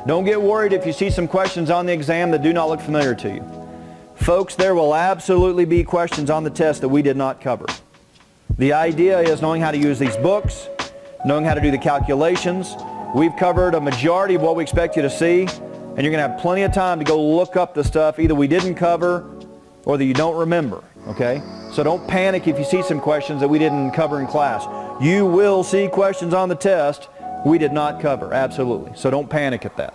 Don't get worried if you see some questions on the exam that do not look familiar to you. Folks, there will absolutely be questions on the test that we did not cover. The idea is knowing how to use these books, knowing how to do the calculations. We've covered a majority of what we expect you to see, and you're going to have plenty of time to go look up the stuff either we didn't cover or that you don't remember, okay? So don't panic if you see some questions that we didn't cover in class. You will see questions on the test we did not cover, absolutely. So don't panic at that.